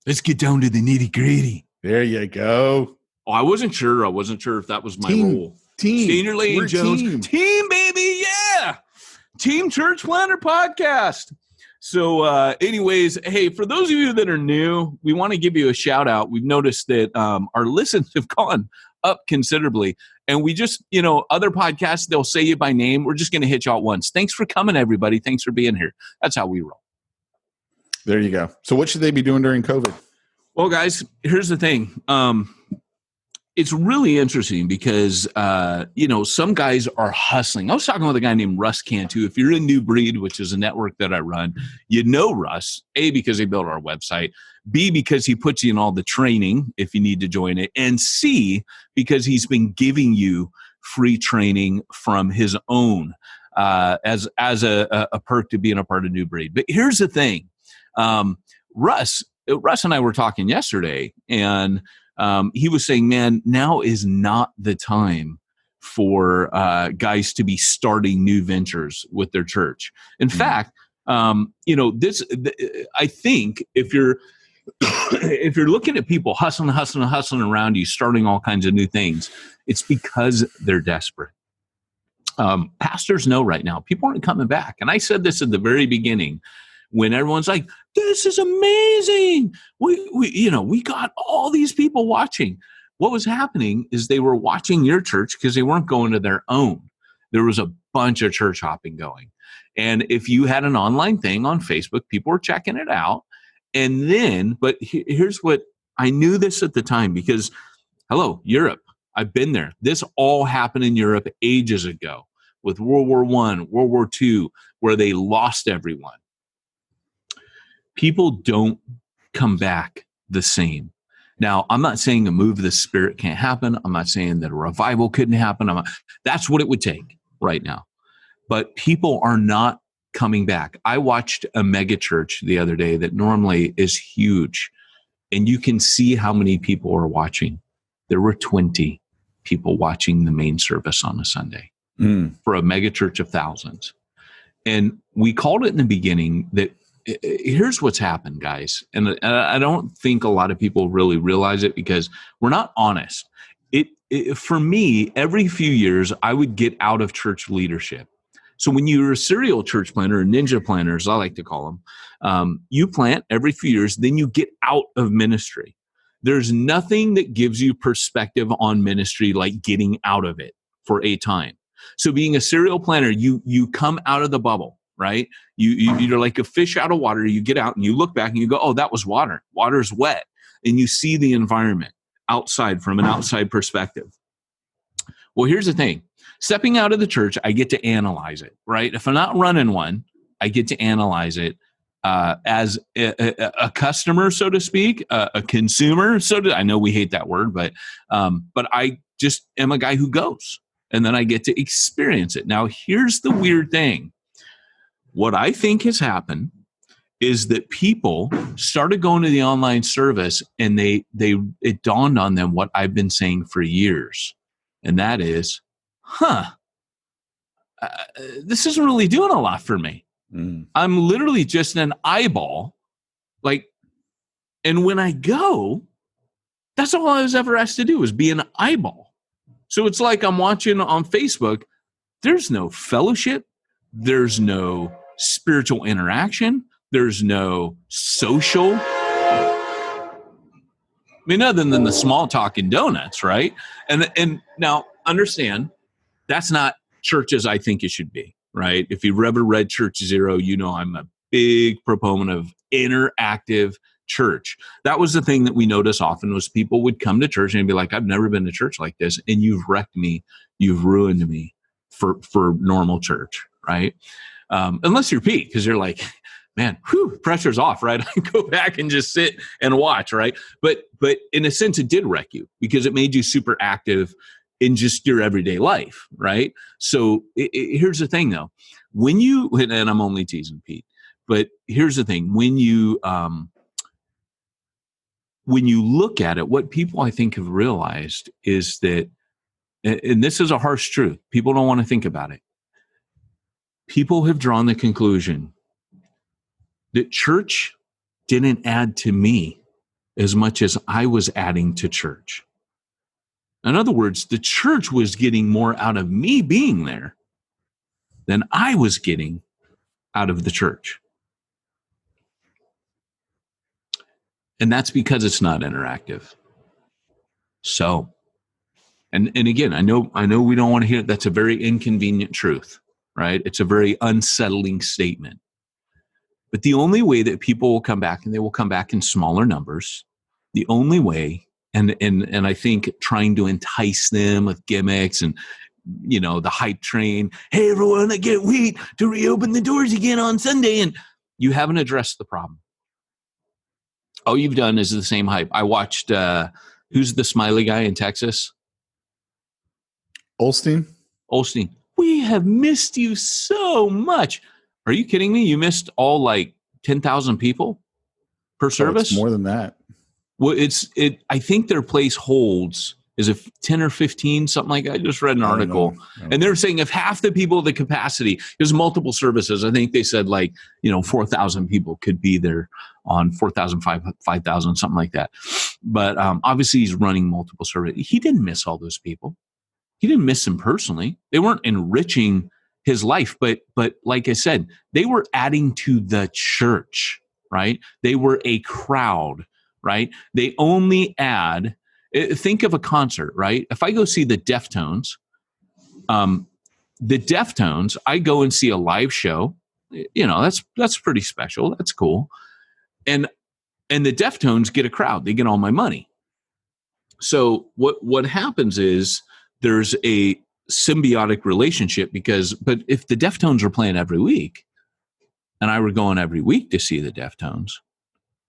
Let's get down to the nitty gritty. There you go. Oh, I wasn't sure if that was my role. Senior Lane Jones. Team, baby. Yeah. Team Church Planner Podcast. So anyways, hey, for those of you that are new, we want to give you a shout out. We've noticed that our listens have gone up considerably. And we just, other podcasts, they'll say you by name. We're just going to hit you out once. Thanks for coming, everybody. Thanks for being here. That's how we roll. There you go. So what should they be doing during COVID? Well, guys, here's the thing. It's really interesting because, some guys are hustling. I was talking with a guy named Russ Cantu. If you're in New Breed, which is a network that I run, you know Russ, A, because he built our website, B, because he puts you in all the training if you need to join it, and C, because he's been giving you free training from his own as a perk to being a part of New Breed. But here's the thing. Russ and I were talking yesterday, and he was saying, man, now is not the time for guys to be starting new ventures with their church. In fact, I think if you're looking at people hustling around you, starting all kinds of new things, it's because they're desperate. Pastors know right now, people aren't coming back. And I said this at the very beginning when everyone's like, this is amazing. We got all these people watching. What was happening is they were watching your church because they weren't going to their own. There was a bunch of church hopping going. And if you had an online thing on Facebook, people were checking it out. And then, but here's what, I knew this at the time because, hello, Europe, I've been there. This all happened in Europe ages ago with World War I, World War II, where they lost everyone. People don't come back the same. Now, I'm not saying a move of the Spirit can't happen. I'm not saying that a revival couldn't happen. That's what it would take right now. But people are not coming back. I watched a mega church the other day that normally is huge, and you can see how many people are watching. There were 20 people watching the main service on a Sunday for a mega church of thousands. And we called it in the beginning that here's what's happened, guys. And I don't think a lot of people really realize it because we're not honest. For me, every few years, I would get out of church leadership. So when you're a serial church planter, or ninja planners, I like to call them, you plant every few years, then you get out of ministry. There's nothing that gives you perspective on ministry like getting out of it for a time. So being a serial planner, you come out of the bubble, right? You're like a fish out of water. You get out and you look back and you go, oh, that was water. Water's wet. And you see the environment outside from an outside perspective. Well, here's the thing. Stepping out of the church, I get to analyze it, right? If I'm not running one, I get to analyze it as a customer, so to speak, a consumer. I know we hate that word, but I just am a guy who goes. And then I get to experience it. Now, here's the weird thing. What I think has happened is that people started going to the online service and it dawned on them what I've been saying for years. And that is, this isn't really doing a lot for me. I'm literally just an eyeball. And when I go, that's all I was ever asked to do was be an eyeball. So it's like I'm watching on Facebook. There's no fellowship. There's no spiritual interaction. There's no social. I mean, other than the small talk and donuts, right? And now understand, that's not church as I think it should be, right? If you've ever read Church Zero, you know I'm a big proponent of interactive church. That was the thing that we noticed often was people would come to church and be like, I've never been to church like this. And you've wrecked me. You've ruined me for normal church, right? Unless you're Pete, because you're like, man, pressure's off, right? I go back and just sit and watch, right? But in a sense, it did wreck you because it made you super active in just your everyday life, right? So here's the thing, though. When you, and I'm only teasing Pete, but here's the thing. When you look at it, what people I think have realized is that, and this is a harsh truth, people don't want to think about it. People have drawn the conclusion that church didn't add to me as much as I was adding to church. In other words, the church was getting more out of me being there than I was getting out of the church. And that's because it's not interactive. So, and again, I know we don't want to hear it. That's a very inconvenient truth, right? It's a very unsettling statement. But the only way that people will come back, and they will come back in smaller numbers, the only way, and I think trying to entice them with gimmicks and, you know, the hype train, hey, everyone, I get wheat to reopen the doors again on Sunday, and you haven't addressed the problem. All you've done is the same hype. I watched, who's the smiley guy in Texas? Olstein. We have missed you so much. Are you kidding me? You missed all like 10,000 people per service? It's more than that. Well, I think their place holds, is it 10 or 15, something like that? I just read an article. And they're saying if half the people, the capacity, there's multiple services. I think they said 4,000 people could be there on 4,000, 5,000, something like that. But obviously he's running multiple services. He didn't miss all those people. He didn't miss them personally. They weren't enriching his life, but like I said, they were adding to the church, right? They were a crowd, right? They only add. Think of a concert, right? If I go see the Deftones, I go and see a live show. You know, that's pretty special. That's cool. And the Deftones get a crowd. They get all my money. So what happens is there's a symbiotic relationship but if the Deftones were playing every week and I were going every week to see the Deftones,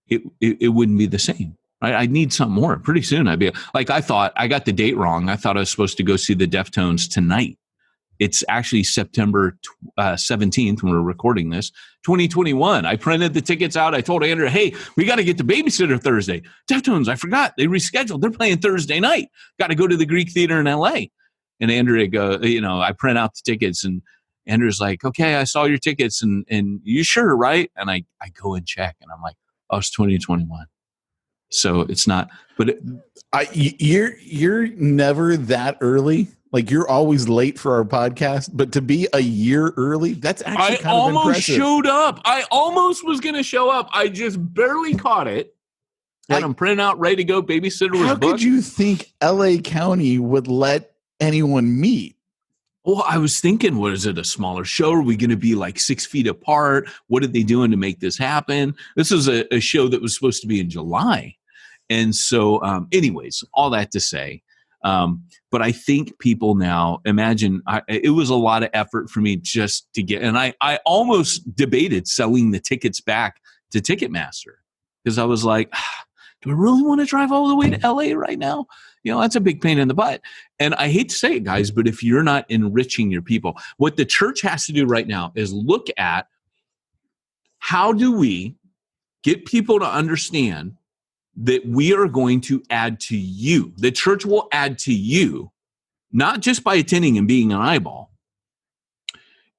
it wouldn't be the same. I need something more. Pretty soon I'd be like, I thought I got the date wrong. I thought I was supposed to go see the Deftones tonight. It's actually September 17th when we're recording this, 2021. I printed the tickets out. I told Andrea, hey, we got to get the babysitter Thursday. Deftones, I forgot. They rescheduled. They're playing Thursday night. Got to go to the Greek Theater in LA. And Andrea I print out the tickets, and Andrea's like, okay, I saw your tickets, and you sure, right? And I go and check, and I'm like, oh, it's 2021. So it's not, but you're never that early. Like, you're always late for our podcast, but to be a year early, that's actually kind of impressive. Showed up. I almost was going to show up. I just barely caught it. And I'm printing out, ready to go. Babysitter was booked. How could you think LA County would let anyone meet? Well, I was thinking, what is it, a smaller show? Are we going to be like 6 feet apart? What are they doing to make this happen? This is a show that was supposed to be in July. And so, anyways, all that to say, but I think people now imagine it was a lot of effort for me just to get, and I almost debated selling the tickets back to Ticketmaster because I was like, do I really want to drive all the way to LA right now? That's a big pain in the butt. And I hate to say it, guys, but if you're not enriching your people, what the church has to do right now is look at how do we get people to understand that we are going to add to you. The church will add to you, not just by attending and being an eyeball.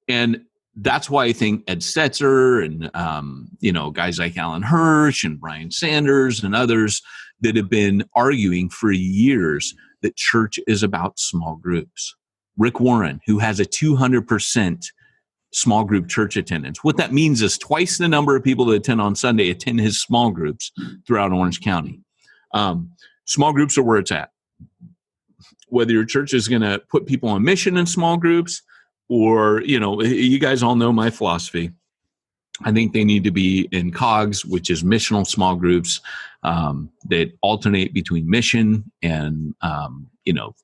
And that's why I think Ed Stetzer and, guys like Alan Hirsch and Brian Sanders and others that have been arguing for years that church is about small groups. Rick Warren, who has a 200% small group church attendance. What that means is twice the number of people that attend on Sunday attend his small groups throughout Orange County. Small groups are where it's at. Whether your church is going to put people on mission in small groups or, you guys all know my philosophy. I think they need to be in COGS, which is missional small groups that alternate between mission and,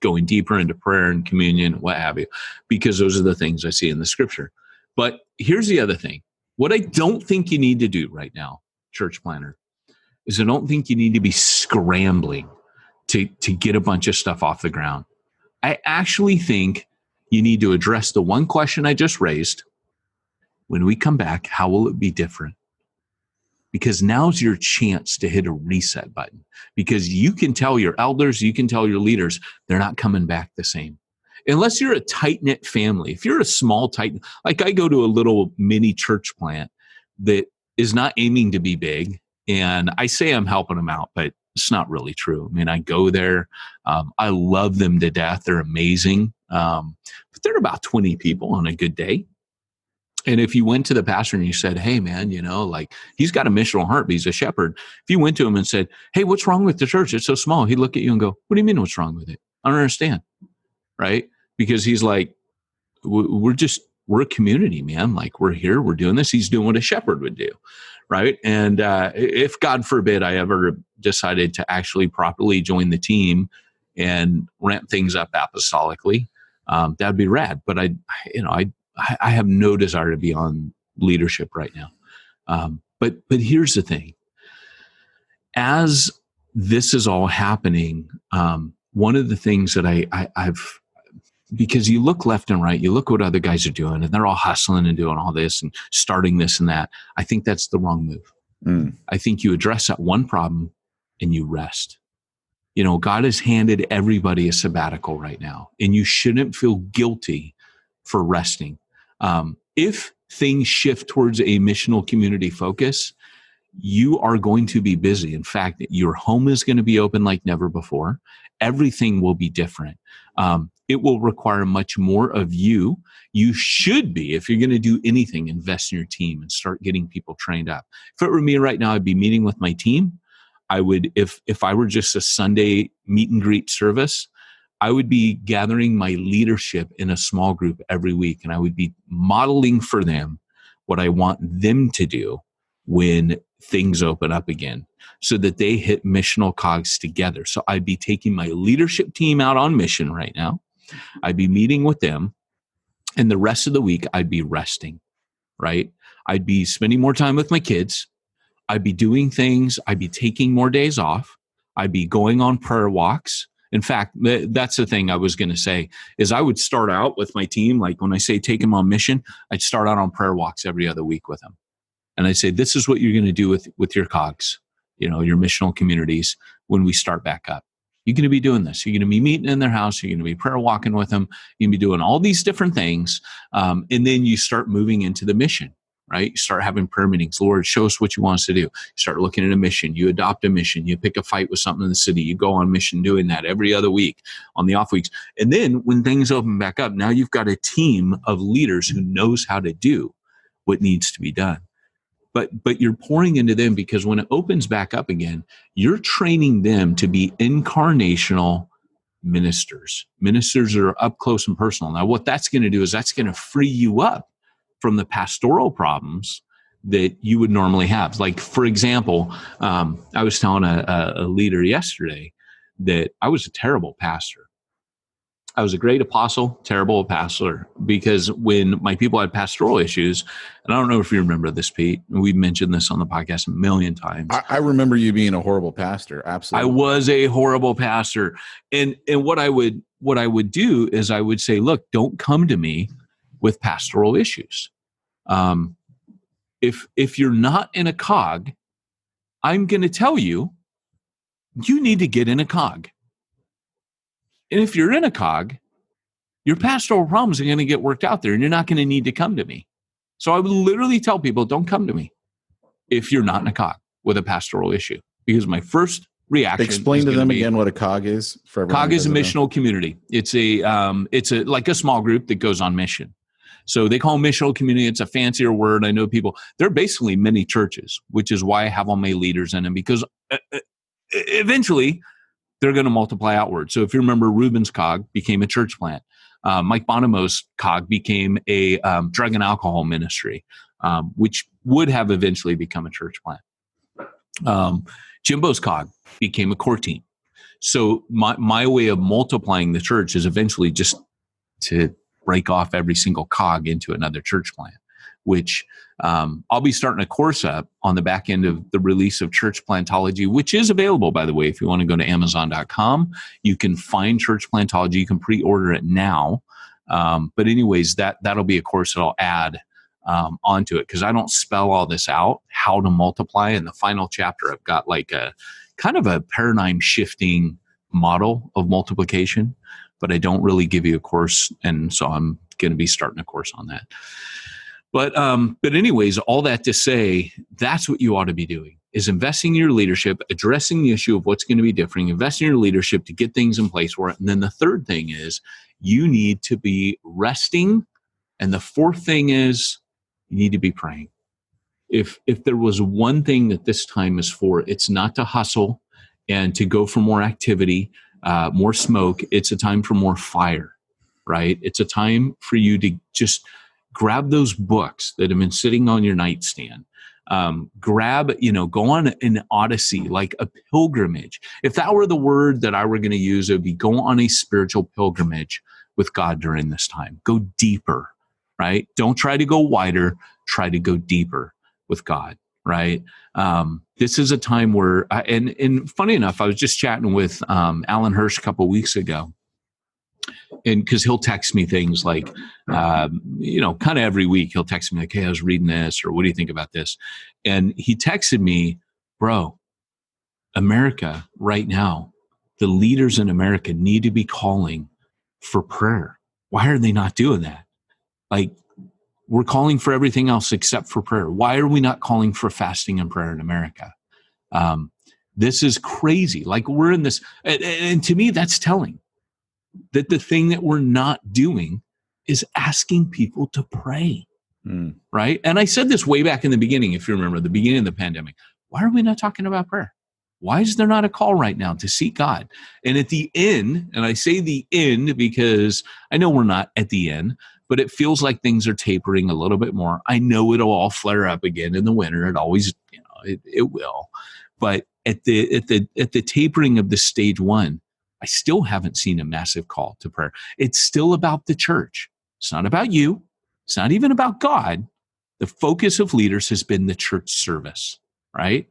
going deeper into prayer and communion, what have you, because those are the things I see in the scripture. But here's the other thing. What I don't think you need to do right now, church planner, is I don't think you need to be scrambling to get a bunch of stuff off the ground. I actually think you need to address the one question I just raised. When we come back, how will it be different? Because now's your chance to hit a reset button. Because you can tell your elders, you can tell your leaders, they're not coming back the same. Unless you're a tight-knit family. If you're a small, like I go to a little mini church plant that is not aiming to be big, and I say I'm helping them out, but it's not really true. I mean, I go there. I love them to death. They're amazing. But they're about 20 people on a good day. And if you went to the pastor and you said, hey, man, he's got a missional heart, but he's a shepherd. If you went to him and said, hey, what's wrong with the church? It's so small. He'd look at you and go, what do you mean what's wrong with it? I don't understand. Right? Because he's like, we're a community, man. Like, we're here, we're doing this. He's doing what a shepherd would do. Right? And if, God forbid, I ever decided to actually properly join the team and ramp things up apostolically, that'd be rad. But I have no desire to be on leadership right now. But here's the thing. As this is all happening, one of the things that I've, because you look left and right, you look what other guys are doing, and they're all hustling and doing all this and starting this and that. I think that's the wrong move. I think you address that one problem and you rest. God has handed everybody a sabbatical right now, and you shouldn't feel guilty for resting. If things shift towards a missional community focus, you are going to be busy. In fact, your home is going to be open like never before. Everything will be different. It will require much more of you. You should be, if you're going to do anything, invest in your team and start getting people trained up. If it were me right now, I'd be meeting with my team. I would, if I were just a Sunday meet and greet service, I would be gathering my leadership in a small group every week, and I would be modeling for them what I want them to do when things open up again so that they hit missional cogs together. So I'd be taking my leadership team out on mission right now. I'd be meeting with them, and the rest of the week I'd be resting, right? I'd be spending more time with my kids. I'd be doing things. I'd be taking more days off. I'd be going on prayer walks. In fact, that's the thing I was going to say is I would start out with my team. Like when I say take them on mission, I'd start out on prayer walks every other week with them. And I'd say, this is what you're going to do with your COGs, your missional communities when we start back up. You're going to be doing this. You're going to be meeting in their house. You're going to be prayer walking with them. You're going to be doing all these different things. And then you start moving into the mission. Right? You start having prayer meetings. Lord, show us what you want us to do. You start looking at a mission. You adopt a mission. You pick a fight with something in the city. You go on mission doing that every other week on the off weeks. And then when things open back up, now you've got a team of leaders who knows how to do what needs to be done. But you're pouring into them because when it opens back up again, you're training them to be incarnational ministers that are up close and personal. Now, what that's going to do is that's going to free you up from the pastoral problems that you would normally have. Like, for example, I was telling a leader yesterday that I was a terrible pastor. I was a great apostle, terrible pastor, because when my people had pastoral issues, and I don't know if you remember this, Pete, we've mentioned this on the podcast a million times. I remember you being a horrible pastor. Absolutely. I was a horrible pastor. And what I would do is I would say, look, don't come to me with pastoral issues. If you're not in a cog, I'm going to tell you, you need to get in a cog. And if you're in a cog, your pastoral problems are going to get worked out there and you're not going to need to come to me. So I would literally tell people, don't come to me if you're not in a cog with a pastoral issue, because my first reaction. Explain to them again what a cog is. COG is a missional community. It's like a small group that goes on mission. So they call it missional community. It's a fancier word. I know people, they're basically mini churches, which is why I have all my leaders in them, because eventually they're going to multiply outward. So if you remember, Reuben's COG became a church plant. Mike Bonomo's COG became a drug and alcohol ministry, which would have eventually become a church plant. Jimbo's COG became a core team. So my way of multiplying the church is eventually just to break off every single cog into another church plant, which I'll be starting a course up on the back end of the release of Church Plantology, which is available, by the way. If you want to go to Amazon.com, you can find Church Plantology. You can pre-order it now. But anyways, that'll be a course that I'll add onto it, because I don't spell all this out, how to multiply. In the final chapter, I've got like a kind of a paradigm shifting model of multiplication, but I don't really give you a course. And so I'm going to be starting a course on that. But anyways, all that to say, that's what you ought to be doing, is investing in your leadership, addressing the issue of what's going to be different, investing in your leadership to get things in place for it. And then the third thing is you need to be resting. And the fourth thing is you need to be praying. If there was one thing that this time is for, it's not to hustle and to go for more activity, more smoke. It's a time for more fire, right? It's a time for you to just grab those books that have been sitting on your nightstand. Go on an odyssey, like a pilgrimage. If that were the word that I were going to use, it would be go on a spiritual pilgrimage with God during this time. Go deeper, right? Don't try to go wider, try to go deeper with God, right? This is a time where, and funny enough, I was just chatting with Alan Hirsch a couple of weeks ago. And because he'll text me things like, kind of every week, he'll text me like, hey, I was reading this, or what do you think about this? And he texted me, bro, America right now, the leaders in America need to be calling for prayer. Why are they not doing that? Like, we're calling for everything else except for prayer. Why are we not calling for fasting and prayer in America? This is crazy. Like, we're in this, and to me, that's telling. That the thing that we're not doing is asking people to pray, right? And I said this way back in the beginning, if you remember, the beginning of the pandemic. Why are we not talking about prayer? Why is there not a call right now to seek God? And at the end, and I say the end because I know we're not at the end, but it feels like things are tapering a little bit more. I know it'll all flare up again in the winter. It always, it will. But at the tapering of the stage one, I still haven't seen a massive call to prayer. It's still about the church. It's not about you. It's not even about God. The focus of leaders has been the church service, right?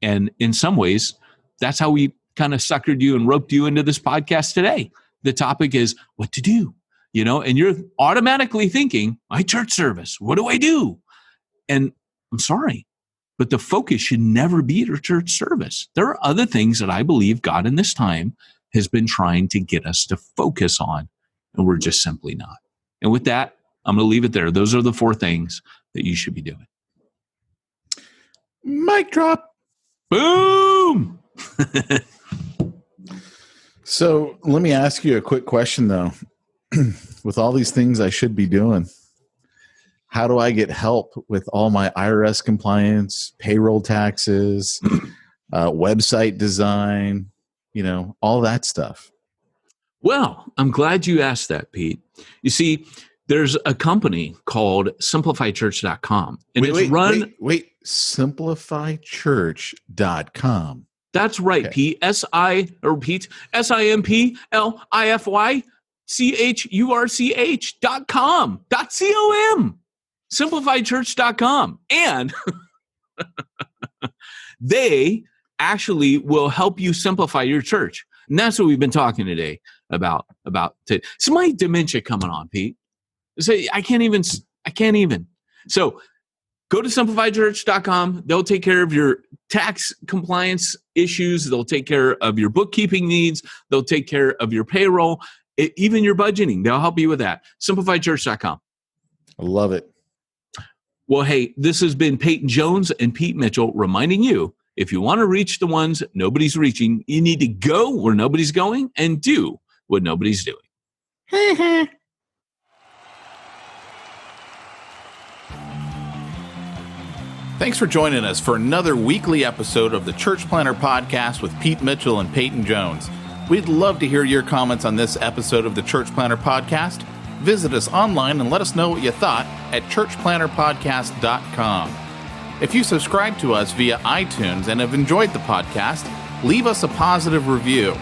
And in some ways, that's how we kind of suckered you and roped you into this podcast today. The topic is what to do, and you're automatically thinking, my church service, what do I do? And I'm sorry, but the focus should never be your church service. There are other things that I believe God in this time has been trying to get us to focus on, and we're just simply not. And with that, I'm going to leave it there. Those are the 4 things that you should be doing. Mic drop. Boom. So let me ask you a quick question, though. With all these things I should be doing, how do I get help with all my IRS compliance, payroll taxes, website design, all that stuff? Well, I'm glad you asked that, Pete. You see, there's a company called SimplifyChurch.com. And Wait, SimplifyChurch.com. That's right, okay. Pete. SimplifyChurch.com. SimplifyChurch.com. And they actually will help you simplify your church. And that's what we've been talking today about. So my dementia coming on, Pete. So I can't even. So go to SimplifyChurch.com. They'll take care of your tax compliance issues. They'll take care of your bookkeeping needs. They'll take care of your payroll, even your budgeting. They'll help you with that. SimplifyChurch.com. I love it. Well, hey, this has been Peyton Jones and Pete Mitchell reminding you, if you want to reach the ones nobody's reaching, you need to go where nobody's going and do what nobody's doing. Thanks for joining us for another weekly episode of the Church Planner Podcast with Pete Mitchell and Peyton Jones. We'd love to hear your comments on this episode of the Church Planner Podcast. Visit us online and let us know what you thought at churchplannerpodcast.com. If you subscribe to us via iTunes and have enjoyed the podcast, leave us a positive review.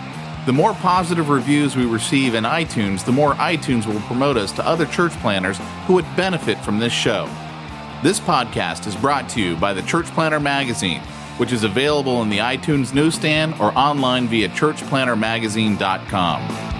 The more positive reviews we receive in iTunes, the more iTunes will promote us to other church planners who would benefit from this show. This podcast is brought to you by the Church Planner Magazine, which is available in the iTunes newsstand or online via churchplannermagazine.com.